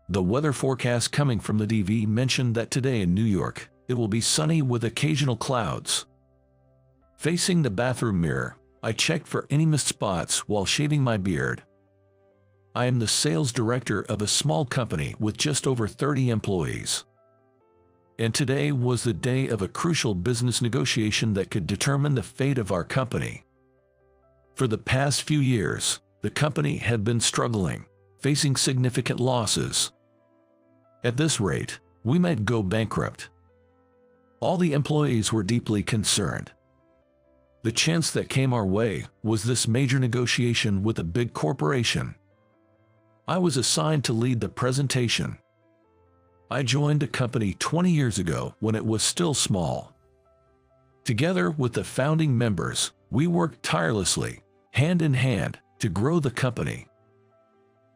The weather forecast coming from the DV mentioned that today in New York, it will be sunny with occasional clouds. Facing the bathroom mirror, I checked for any missed spots while shaving my beard. I am the sales director of a small company with just over 30 employees. And today was the day of a crucial business negotiation that could determine the fate of our company. For the past few years, the company had been struggling, facing significant losses. At this rate, we might go bankrupt. All the employees were deeply concerned. The chance that came our way was this major negotiation with a big corporation. I was assigned to lead the presentation. I joined the company 20 years ago when it was still small. Together with the founding members, we worked tirelessly, hand in hand, to grow the company.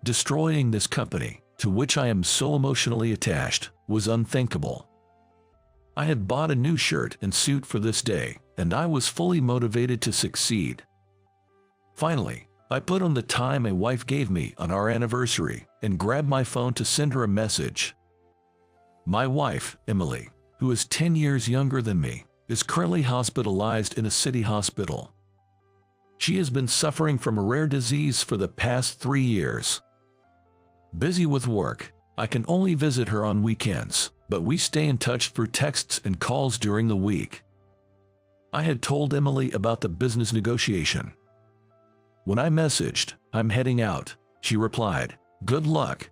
Destroying this company, to which I am so emotionally attached, was unthinkable. I had bought a new shirt and suit for this day, and I was fully motivated to succeed. Finally, I put on the time my wife gave me on our anniversary and grabbed my phone to send her a message. My wife, Emily, who is 10 years younger than me, is currently hospitalized in a city hospital. She has been suffering from a rare disease for the past 3 years. Busy with work, I can only visit her on weekends, but we stay in touch through texts and calls during the week. I had told Emily about the business negotiation. When I messaged, "I'm heading out," she replied, "Good luck."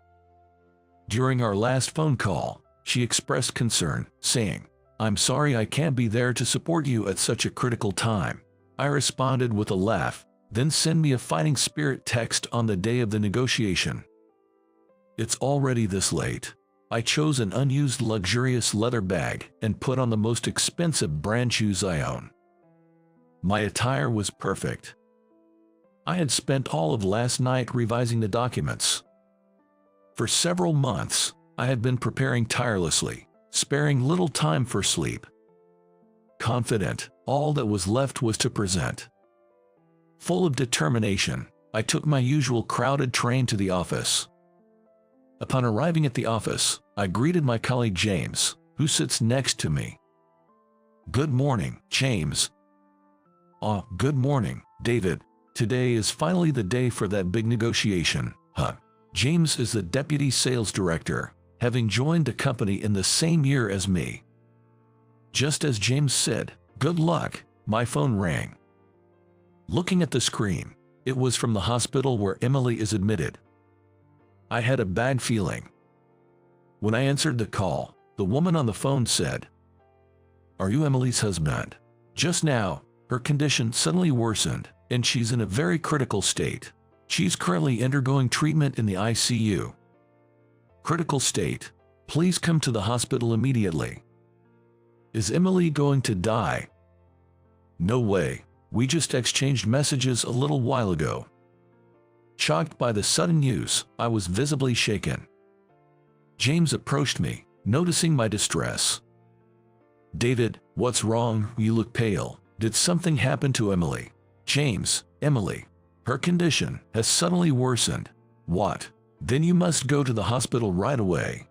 During our last phone call, she expressed concern, saying, "I'm sorry I can't be there to support you at such a critical time." I responded with a laugh, "Then send me a fighting spirit text on the day of the negotiation." It's already this late. I chose an unused luxurious leather bag and put on the most expensive brand shoes I own. My attire was perfect. I had spent all of last night revising the documents. For several months, I had been preparing tirelessly, sparing little time for sleep. Confident, all that was left was to present. Full of determination, I took my usual crowded train to the office. Upon arriving at the office, I greeted my colleague James, who sits next to me. "Good morning, James." "Oh, good morning, David. Today is finally the day for that big negotiation, huh?" James is the deputy sales director, having joined the company in the same year as me. Just as James said, "Good luck," my phone rang. Looking at the screen, it was from the hospital where Emily is admitted. I had a bad feeling. When I answered the call, the woman on the phone said, "Are you Emily's husband?" Just now, her condition suddenly worsened, and she's in a very critical state. She's currently undergoing treatment in the ICU. Critical state. Please come to the hospital immediately. Is Emily going to die? No way. We just exchanged messages a little while ago. Shocked by the sudden news, I was visibly shaken. James approached me, noticing my distress. "David, what's wrong? You look pale. Did something happen to Emily?" "James, Emily. Her condition has suddenly worsened." "What? Then you must go to the hospital right away."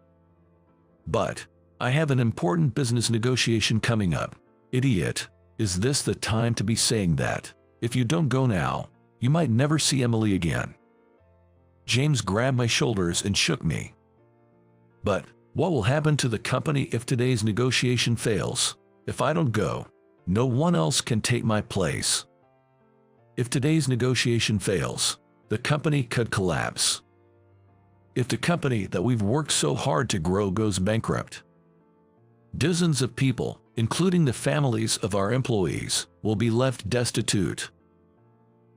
"But I have an important business negotiation coming up." "Idiot. Is this the time to be saying that? If you don't go now, you might never see Emily again." James grabbed my shoulders and shook me. "But what will happen to the company if today's negotiation fails? If I don't go, no one else can take my place. If today's negotiation fails, the company could collapse. If the company that we've worked so hard to grow goes bankrupt, dozens of people, including the families of our employees, will be left destitute.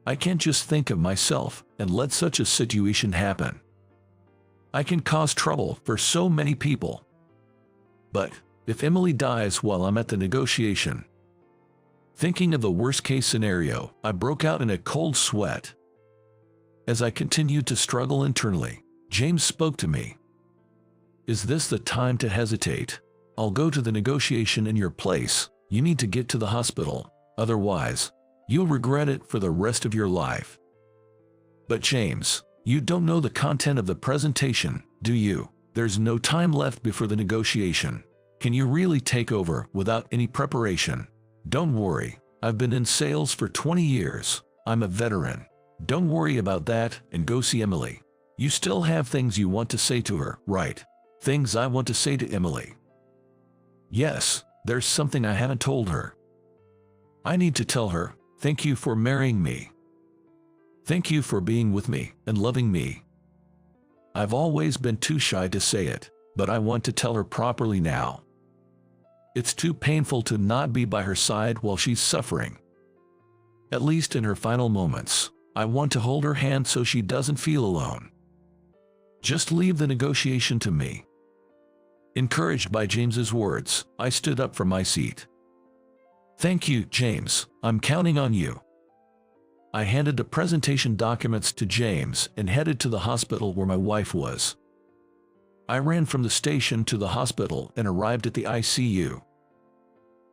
I can't just think of myself and let such a situation happen. I can cause trouble for so many people. But if Emily dies while I'm at the negotiation..." Thinking of the worst-case scenario, I broke out in a cold sweat. As I continued to struggle internally, James spoke to me. "Is this the time to hesitate? I'll go to the negotiation in your place. You need to get to the hospital, otherwise, you'll regret it for the rest of your life." "But James, you don't know the content of the presentation, do you? There's no time left before the negotiation. Can you really take over without any preparation? Don't worry, I've been in sales for 20 years. I'm a veteran. Don't worry about that and go see Emily. You still have things you want to say to her, right? Things I want to say to Emily. Yes, there's something I haven't told her. I need to tell her, thank you for marrying me. Thank you for being with me and loving me. I've always been too shy to say it, but I want to tell her properly now. It's too painful to not be by her side while she's suffering. At least in her final moments, I want to hold her hand so she doesn't feel alone. Just leave the negotiation to me. Encouraged by James's words, I stood up from my seat. Thank you, James. I'm counting on you. I handed the presentation documents to James and headed to the hospital where my wife was. I ran from the station to the hospital and arrived at the ICU.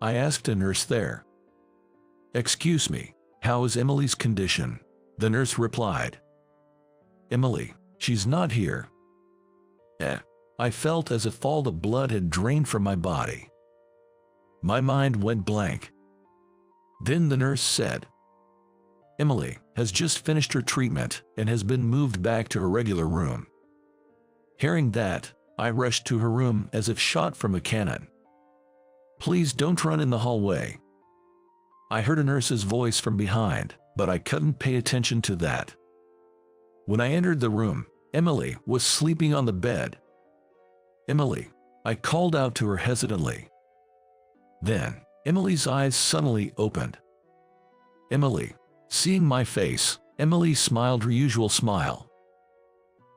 I asked a nurse there, "Excuse me, how is Emily's condition?" The nurse replied, "Emily, she's not here." I felt as if all the blood had drained from my body. My mind went blank. Then the nurse said, "Emily has just finished her treatment and has been moved back to her regular room." Hearing that, I rushed to her room as if shot from a cannon. "Please don't run in the hallway." I heard a nurse's voice from behind, but I couldn't pay attention to that. When I entered the room, Emily was sleeping on the bed. "Emily," I called out to her hesitantly. Then, Emily's eyes suddenly opened. "Emily." Seeing my face, Emily smiled her usual smile.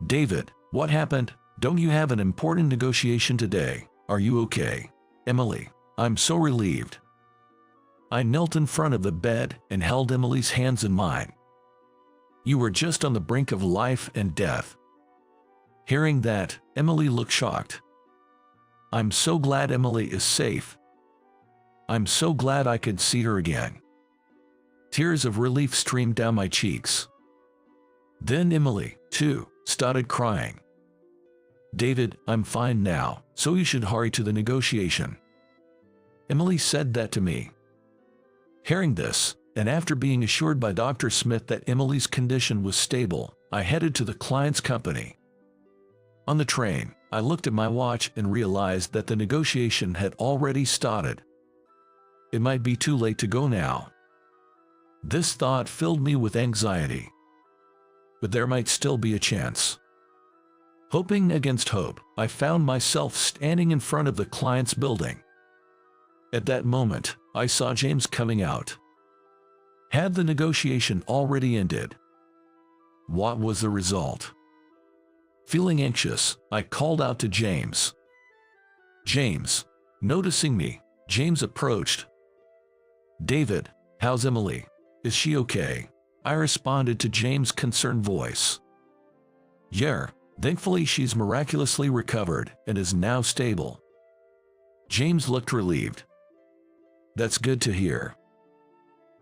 "David, what happened? Don't you have an important negotiation today? Are you okay?" "Emily, I'm so relieved." I knelt in front of the bed and held Emily's hands in mine. "You were just on the brink of life and death." Hearing that, Emily looked shocked. "I'm so glad Emily is safe. I'm so glad I could see her again." Tears of relief streamed down my cheeks. Then Emily, too, started crying. "David, I'm fine now, so you should hurry to the negotiation." Emily said that to me. Hearing this, and after being assured by Dr. Smith that Emily's condition was stable, I headed to the client's company. On the train, I looked at my watch and realized that the negotiation had already started. It might be too late to go now. This thought filled me with anxiety. But there might still be a chance. Hoping against hope, I found myself standing in front of the client's building. At that moment, I saw James coming out. Had the negotiation already ended? What was the result? Feeling anxious, I called out to James. "James." Noticing me, James approached. "David, how's Emily? Is she okay?" I responded to James' concerned voice. "Yeah, thankfully she's miraculously recovered and is now stable." James looked relieved. "That's good to hear."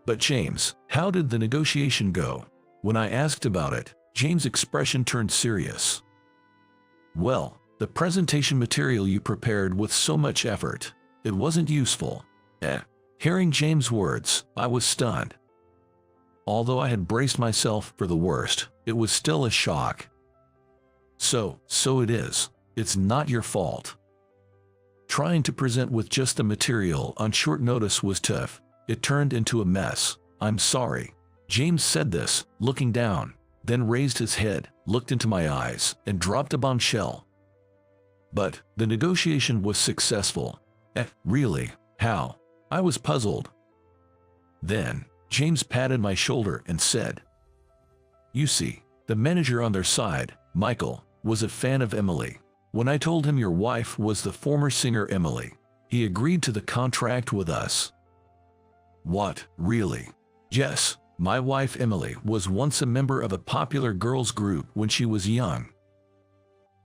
"But James, how did the negotiation go?" When I asked about it, James' expression turned serious. "Well, the presentation material you prepared with so much effort, it wasn't useful." Hearing James' words, I was stunned. Although I had braced myself for the worst, it was still a shock. So it is. It's not your fault. Trying to present with just the material on short notice was tough. It turned into a mess. "I'm sorry." James said this, looking down, then raised his head, looked into my eyes, and dropped a bombshell. "But the negotiation was successful." Really? How? I was puzzled. Then, James patted my shoulder and said, "You see, the manager on their side, Michael, was a fan of Emily. When I told him your wife was the former singer Emily, he agreed to the contract with us." "What, really?" "Yes, my wife Emily was once a member of a popular girls group when she was young.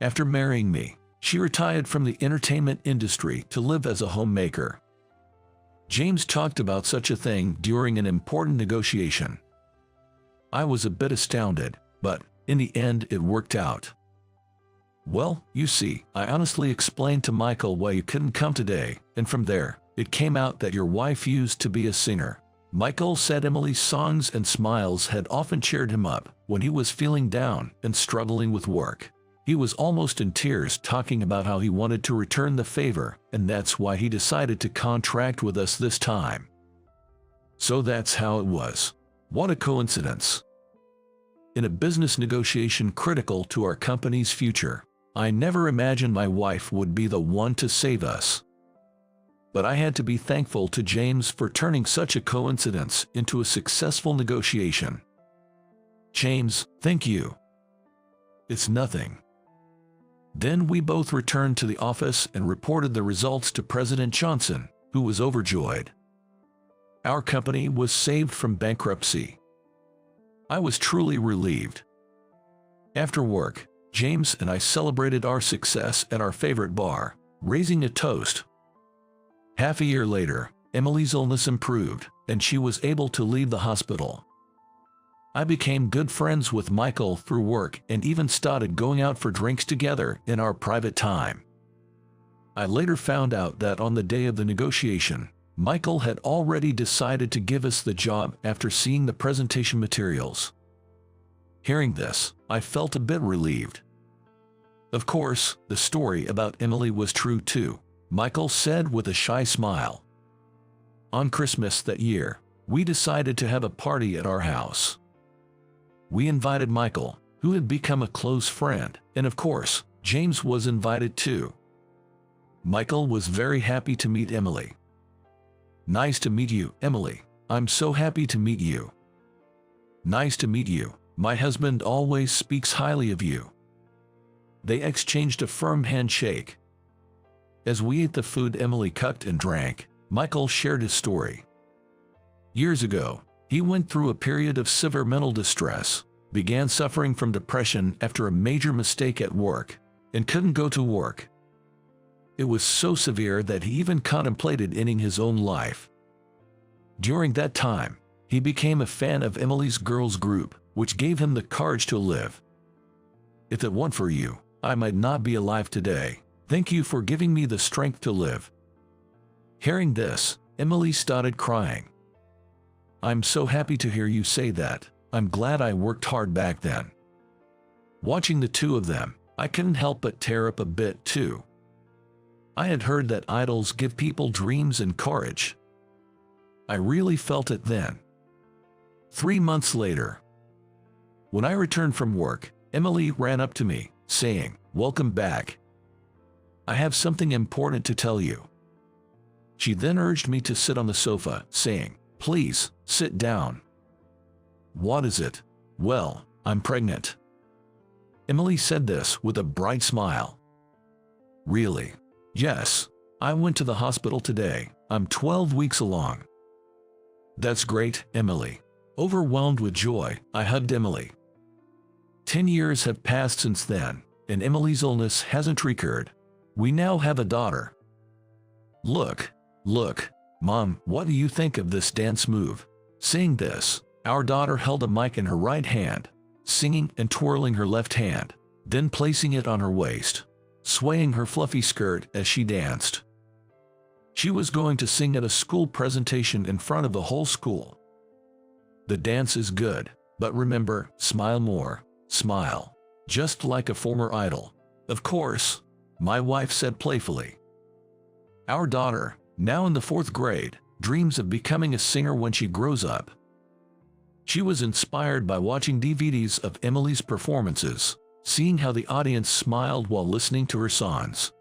After marrying me, she retired from the entertainment industry to live as a homemaker." James talked about such a thing during an important negotiation. I was a bit astounded, but in the end it worked out. Well, you see, I honestly explained to Michael why you couldn't come today, and from there, it came out that your wife used to be a singer. Michael said Emily's songs and smiles had often cheered him up when he was feeling down and struggling with work. He was almost in tears talking about how he wanted to return the favor, and that's why he decided to contract with us this time. So that's how it was. What a coincidence. In a business negotiation critical to our company's future, I never imagined my wife would be the one to save us. But I had to be thankful to James for turning such a coincidence into a successful negotiation. James, thank you. It's nothing. Then we both returned to the office and reported the results to President Johnson, who was overjoyed. Our company was saved from bankruptcy. I was truly relieved. After work, James and I celebrated our success at our favorite bar, raising a toast. Half a year later, Emily's illness improved, and she was able to leave the hospital. I became good friends with Michael through work and even started going out for drinks together in our private time. I later found out that on the day of the negotiation, Michael had already decided to give us the job after seeing the presentation materials. Hearing this, I felt a bit relieved. Of course, the story about Emily was true too, Michael said with a shy smile. On Christmas that year, we decided to have a party at our house. We invited Michael, who had become a close friend, and of course, James was invited too. Michael was very happy to meet Emily. Nice to meet you, Emily. I'm so happy to meet you. Nice to meet you. My husband always speaks highly of you. They exchanged a firm handshake. As we ate the food Emily cooked and drank, Michael shared his story. Years ago, he went through a period of severe mental distress, began suffering from depression after a major mistake at work, and couldn't go to work. It was so severe that he even contemplated ending his own life. During that time, he became a fan of Emily's girls group, which gave him the courage to live. If it weren't for you, I might not be alive today. Thank you for giving me the strength to live. Hearing this, Emily started crying. I'm so happy to hear you say that. I'm glad I worked hard back then. Watching the two of them, I couldn't help but tear up a bit too. I had heard that idols give people dreams and courage. I really felt it then. 3 months later, when I returned from work, Emily ran up to me, saying, "Welcome back. I have something important to tell you." She then urged me to sit on the sofa, saying, "Please, sit down." What is it? Well, I'm pregnant. Emily said this with a bright smile. Really? Yes. I went to the hospital today. I'm 12 weeks along. That's great, Emily. Overwhelmed with joy, I hugged Emily. 10 years have passed since then, and Emily's illness hasn't recurred. We now have a daughter. Look, Mom, what do you think of this dance move? Saying this, our daughter held a mic in her right hand, singing and twirling her left hand, then placing it on her waist, swaying her fluffy skirt as she danced. She was going to sing at a school presentation in front of the whole school. The dance is good, but remember, smile more, smile, just like a former idol. Of course, my wife said playfully. Our daughter, now in the 4th grade, dreams of becoming a singer when she grows up. She was inspired by watching DVDs of Emily's performances, seeing how the audience smiled while listening to her songs.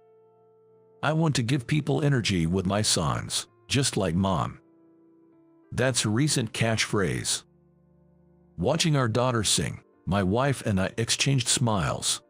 I want to give people energy with my songs, just like Mom. That's her recent catchphrase. Watching our daughter sing, my wife and I exchanged smiles.